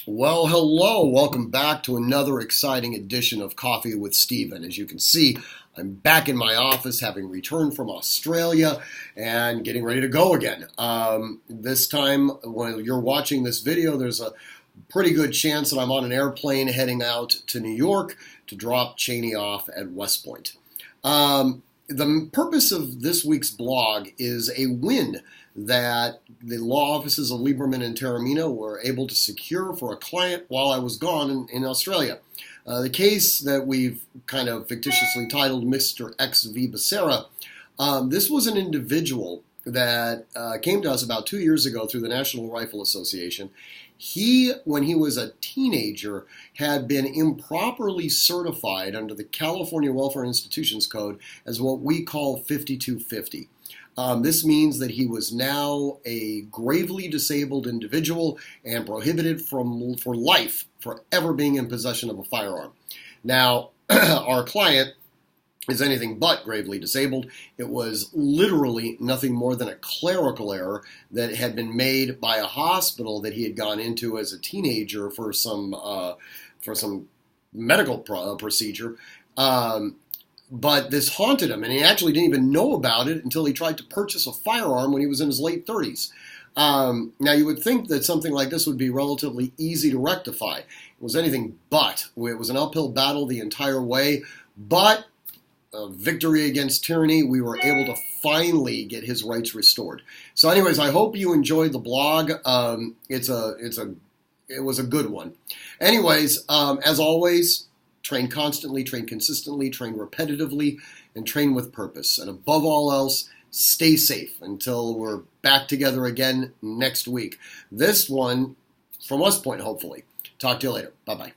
Well, hello. Welcome back to another exciting edition of Coffee with Stephen. As you can see, I'm back in my office, having returned from Australia and getting ready to go again. This time, when you're watching this video, there's a pretty good chance that I'm on an airplane heading out to New York to drop Cheney off at West Point. The purpose of this week's blog is a win that the law offices of Lieberman and Taormina were able to secure for a client while I was gone in Australia. The case that we've kind of fictitiously titled Mr. X v. Becerra, this was an individual that came to us about 2 years ago through the National Rifle Association. He, when he was a teenager, had been improperly certified under the California Welfare Institutions Code as what we call 5250. This means that he was now a gravely disabled individual and prohibited for life for ever being in possession of a firearm. Now, our client is anything but gravely disabled. It was literally nothing more than a clerical error that had been made by a hospital that he had gone into as a teenager for some medical procedure. But this haunted him, and he actually didn't even know about it until he tried to purchase a firearm when he was in his late 30s. Now, you would think that something like this would be relatively easy to rectify. It was anything but. It was an uphill battle the entire way, but victory against tyranny, we were able to finally get his rights restored. So anyways, I hope you enjoyed the blog. It was a good one. Anyways, as always, train constantly, train consistently, train repetitively, and train with purpose. And above all else, stay safe until we're back together again next week. This one from West Point, hopefully. Talk to you later. Bye-bye.